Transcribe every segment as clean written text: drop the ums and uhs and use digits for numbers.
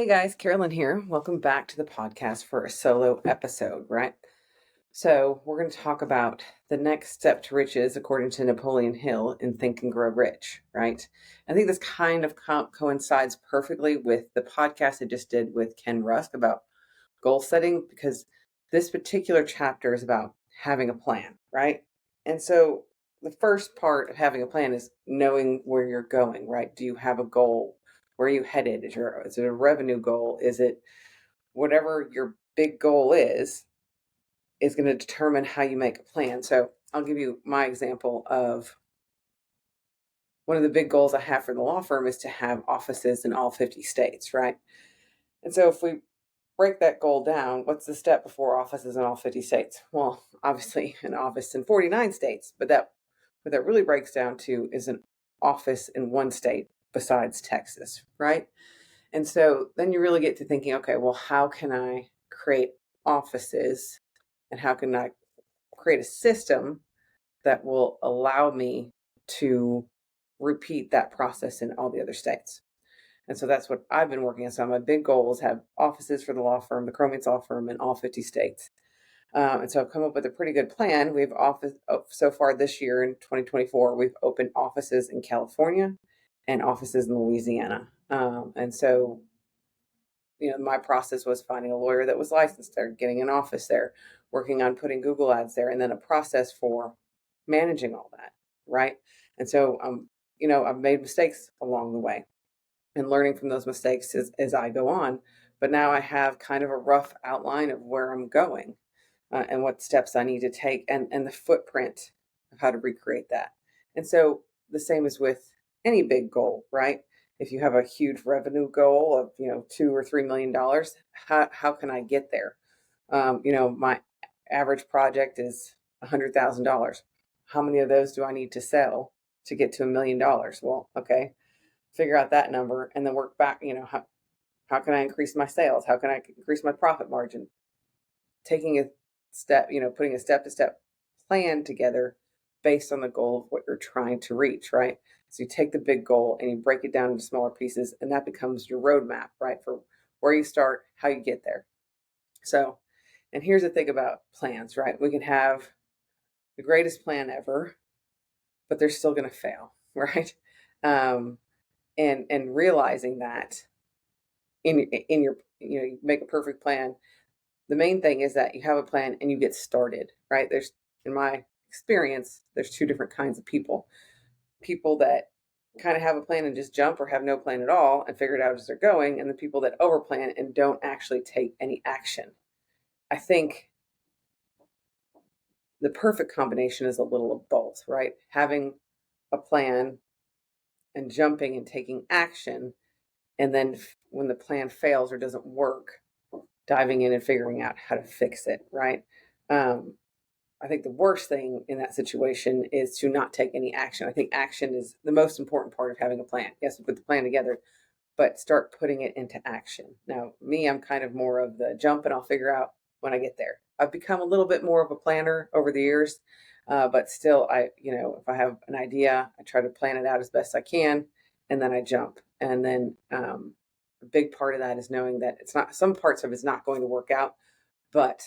Hey guys, Karalynn here. Welcome back to the podcast for a solo episode, right? So, we're going to talk about the next step to riches according to Napoleon Hill in Think and Grow Rich, right? I think this kind of coincides perfectly with the podcast I just did with Ken Rusk about goal setting because this particular chapter is about having a plan, right? And so, the first part of having a plan is knowing where you're going, right? Do you have a goal? Where are you headed? Is it a revenue goal? Is it whatever your big goal is going to determine how you make a plan. So I'll give you my example of one of the big goals I have for the law firm is to have offices in all 50 states, right? And so if we break that goal down, what's the step before offices in all 50 states? Well, obviously an office in 49 states, but what that really breaks down to is an office in one state besides Texas, right? And so then you really get to thinking, okay, well, how can I create offices and how can I create a system that will allow me to repeat that process in all the other states? And so that's what I've been working on. So my big goal is have offices for the law firm, the Cromeens law firm, in all 50 states. And so I've come up with a pretty good plan. We've so far this year in 2024, we've opened offices in California and offices in Louisiana. And so my process was finding a lawyer that was licensed there, getting an office there, working on putting Google ads there, and then a process for managing all that, right? And so, I've made mistakes along the way and learning from those mistakes as I go on. But now I have kind of a rough outline of where I'm going and what steps I need to take and the footprint of how to recreate that. And so the same is with any big goal, right? If you have a huge revenue goal of $2 or $3 million, how can I get there? My average project is $100,000. How many of those do I need to sell to get to $1 million? Well, okay, figure out that number and then work back. How can I increase my sales? How can I increase my profit margin? Taking a step, putting a step-to-step plan together based on the goal of what you're trying to reach, right? So you take the big goal and you break it down into smaller pieces, and that becomes your roadmap, right? For where you start, how you get there. So, and here's the thing about plans, right? We can have the greatest plan ever, but they're still going to fail, right? And realizing that in your you make a perfect plan. The main thing is that you have a plan and you get started, right? In my experience, there's two different kinds of people. People that kind of have a plan and just jump or have no plan at all and figure it out as they're going, and the people that overplan and don't actually take any action. I think the perfect combination is a little of both, right? Having a plan and jumping and taking action, and then when the plan fails or doesn't work, diving in and figuring out how to fix it, right? I think the worst thing in that situation is to not take any action. I think action is the most important part of having a plan. Yes, we put the plan together, but start putting it into action. Now, me, I'm kind of more of the jump and I'll figure out when I get there. I've become a little bit more of a planner over the years, but still, if I have an idea, I try to plan it out as best I can, and then I jump. And then a big part of that is knowing that some parts of it's not going to work out, but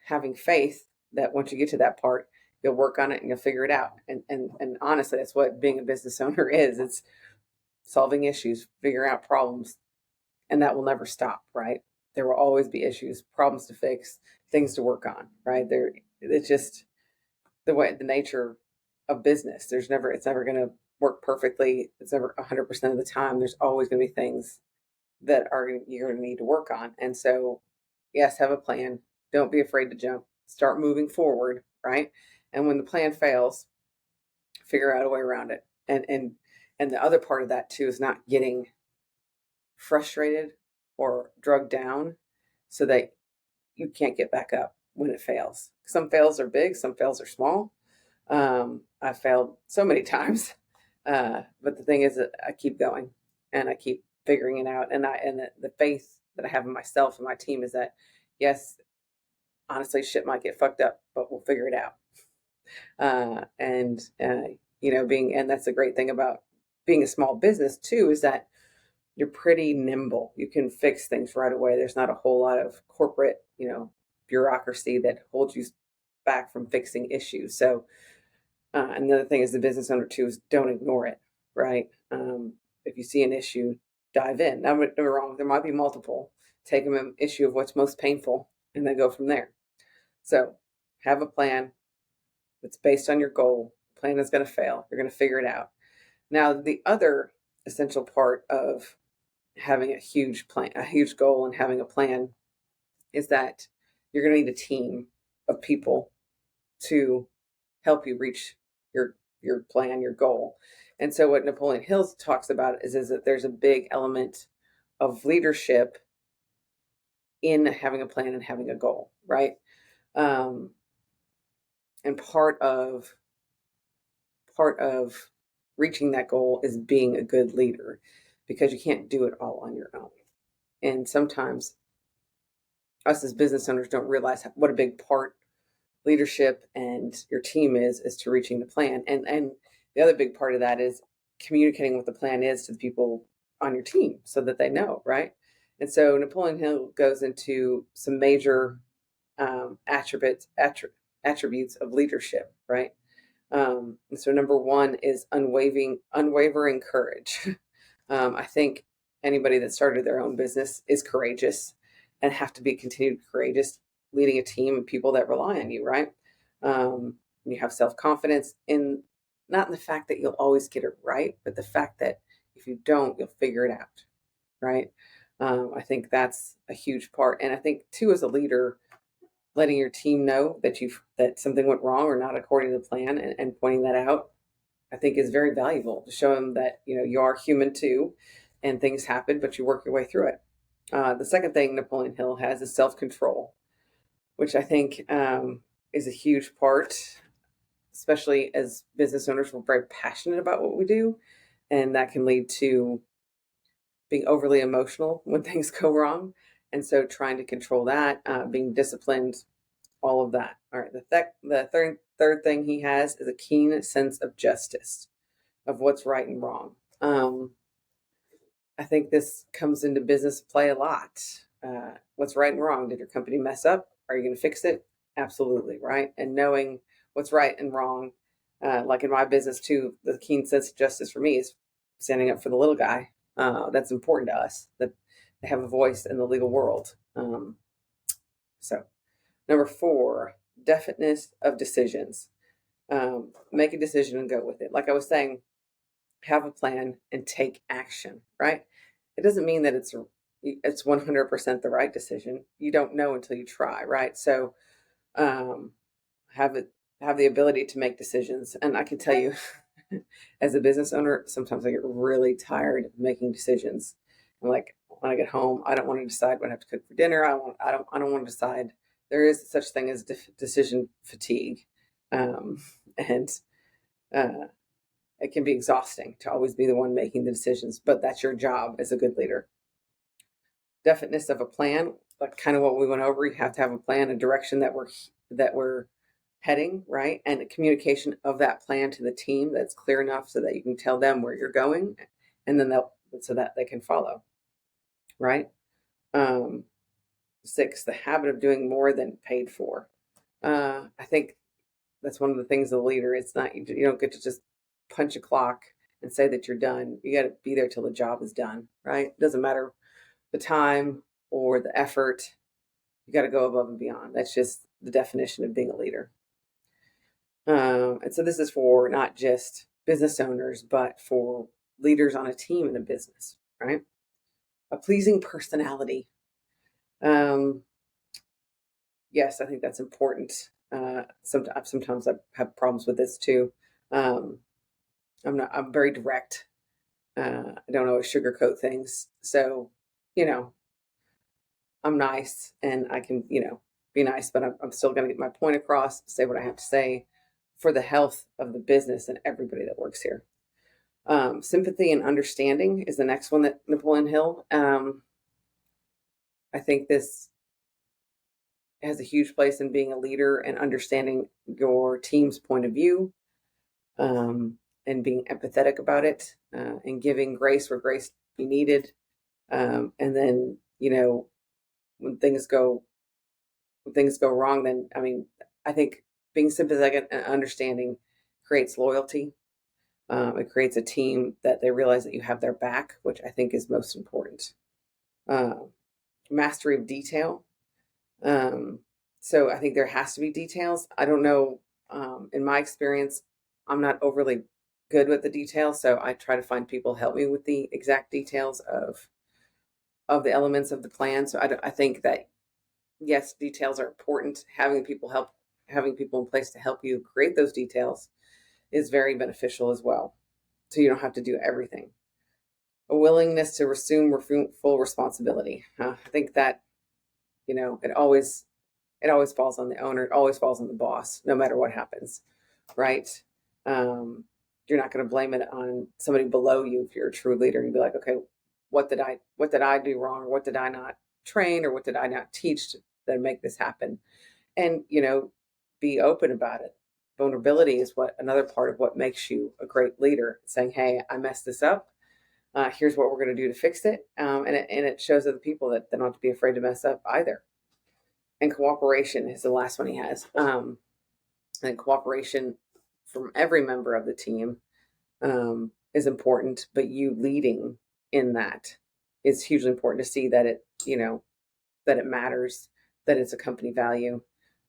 having faith that once you get to that part, you'll work on it and you'll figure it out. And honestly, that's what being a business owner is. It's solving issues, figuring out problems, and that will never stop, right? There will always be issues, problems to fix, things to work on, right? It's just the nature of business. It's never going to work perfectly. It's never 100% of the time. There's always going to be things that you're going to need to work on. And so, yes, have a plan. Don't be afraid to jump. Start moving forward, right? And when the plan fails, figure out a way around it. And the other part of that too is not getting frustrated or drugged down so that you can't get back up when it fails. Some fails are big, some fails are small. I failed so many times, but the thing is that I keep going and I keep figuring it out. And the faith that I have in myself and my team is that, yes, honestly, shit might get fucked up, but we'll figure it out. And that's the great thing about being a small business too, is that you're pretty nimble. You can fix things right away. There's not a whole lot of corporate, bureaucracy that holds you back from fixing issues. So, another thing is the business owner too is don't ignore it, right? If you see an issue, dive in. Now, don't get me wrong, there might be multiple. Take an issue of what's most painful and then go from there. So, have a plan that's based on your goal. The plan is going to fail. You're going to figure it out. Now, the other essential part of having a huge plan, a huge goal, and having a plan is that you're going to need a team of people to help you reach your plan, your goal. And so what Napoleon Hill talks about is that there's a big element of leadership in having a plan and having a goal, right? And part of reaching that goal is being a good leader, because you can't do it all on your own. And sometimes us as business owners don't realize what a big part leadership and your team is to reaching the plan. And the other big part of that is communicating what the plan is to the people on your team so that they know, right? And so Napoleon Hill goes into some major attributes of leadership, right? And so number one is unwavering courage. I think anybody that started their own business is courageous and have to be continued courageous, leading a team of people that rely on you, right? You have self-confidence not in the fact that you'll always get it right, but the fact that if you don't, you'll figure it out, right? I think that's a huge part. And I think too, as a leader, letting your team know that something went wrong or not according to the plan, and pointing that out, I think is very valuable to show them that, you are human too, and things happen, but you work your way through it. The second thing Napoleon Hill has is self-control, which I think is a huge part, especially as business owners. We're very passionate about what we do, and that can lead to being overly emotional when things go wrong. And so trying to control that, being disciplined, all of that. All right. The third thing he has is a keen sense of justice, of what's right and wrong. I think this comes into business play a lot. What's right and wrong? Did your company mess up? Are you going to fix it? Absolutely, right? And knowing what's right and wrong, like in my business too, the keen sense of justice for me is standing up for the little guy. That's important to us, that they have a voice in the legal world. So number 4, definiteness of decisions. Make a decision and go with it. Like I was saying, have a plan and take action, right? It doesn't mean that it's 100% the right decision. You don't know until you try, right? So have the ability to make decisions. And I can tell you, as a business owner, sometimes I get really tired of making decisions. I'm like, when I get home, I don't want to decide what I have to cook for dinner. I don't want to decide. There is such thing as decision fatigue, and it can be exhausting to always be the one making the decisions. But that's your job as a good leader. Definiteness of a plan, like kind of what we went over. You have to have a plan, a direction that we're heading, right? And a communication of that plan to the team that's clear enough so that you can tell them where you're going, and then so that they can follow, right? 6, the habit of doing more than paid for. I think that's one of the things of the leader. It's not, you don't get to just punch a clock and say that you're done. You got to be there till the job is done, right? It doesn't matter the time or the effort. You got to go above and beyond. That's just the definition of being a leader. And so this is for not just business owners, but for leaders on a team in a business, right? A pleasing personality. Yes, I think that's important. Sometimes I have problems with this too. I'm very direct. I don't always sugarcoat things. So, I'm nice, and I can, be nice, but I'm still going to get my point across, say what I have to say for the health of the business and everybody that works here. Sympathy and understanding is the next one that Napoleon Hill. I think this has a huge place in being a leader and understanding your team's point of view, and being empathetic about it, and giving grace where grace be needed, And then, when things go wrong, then, I think being sympathetic and understanding creates loyalty. It creates a team that they realize that you have their back, which I think is most important. Uh, Mastery of detail. Um, so I think there has to be details. I don't know. In my experience, I'm not overly good with the details, so I try to find people help me with the exact details of the elements of the plan. So I think that yes, details are important. Having people in place to help you create those details is very beneficial as well. So you don't have to do everything. A willingness to assume full responsibility. I think that it always falls on the owner. It always falls on the boss, no matter what happens, right? Um, you're not going to blame it on somebody below you if you're a true leader and be like, okay, what did I do wrong, or what did I not train, or what did I not teach to make this happen? And be open about it. Vulnerability is another part of what makes you a great leader. Saying, hey, I messed this up. Here's what we're going to do to fix it. And it shows other people that they don't have to be afraid to mess up either. And cooperation is the last one he has. And cooperation from every member of the team is important, but you leading in that is hugely important to see that it matters, that it's a company value.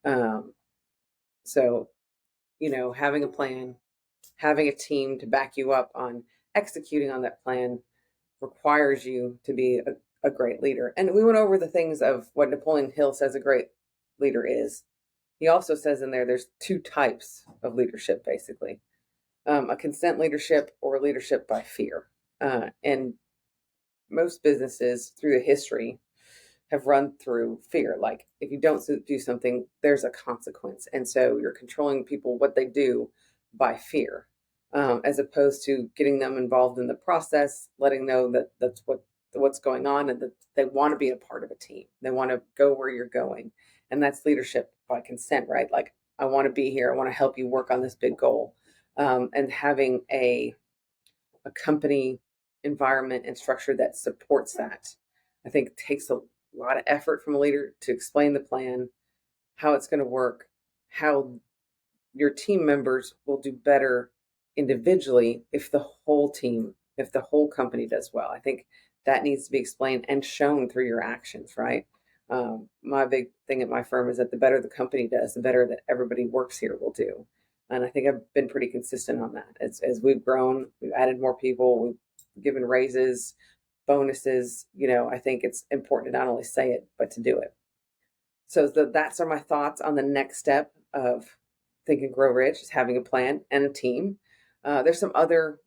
Um, so, having a plan, having a team to back you up on executing on that plan requires you to be a great leader. And we went over the things of what Napoleon Hill says a great leader is. He also says in there's two types of leadership, basically. A consent leadership or leadership by fear. And most businesses through the history have run through fear. Like if you don't do something, there's a consequence. And so you're controlling people, what they do, by fear, as opposed to getting them involved in the process, letting know that that's what's going on, and that they want to be a part of a team. They want to go where you're going. And that's leadership by consent, right? Like, I want to be here. I want to help you work on this big goal. And having a company environment and structure that supports that, I think takes a lot of effort from a leader to explain the plan, how it's going to work, how your team members will do better individually if the whole team, if the whole company does well. I think that needs to be explained and shown through your actions, right? My big thing at my firm is that the better the company does, the better that everybody works here will do. And I think I've been pretty consistent on that. As we've grown, we've added more people, we've given raises, bonuses. I think it's important to not only say it, but to do it. So that's are my thoughts on the next step of Think and Grow Rich, is having a plan and a team. There's some other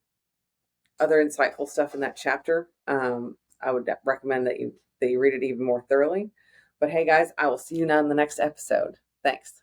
insightful stuff in that chapter. I would recommend that you read it even more thoroughly. But hey, guys, I will see you now in the next episode. Thanks.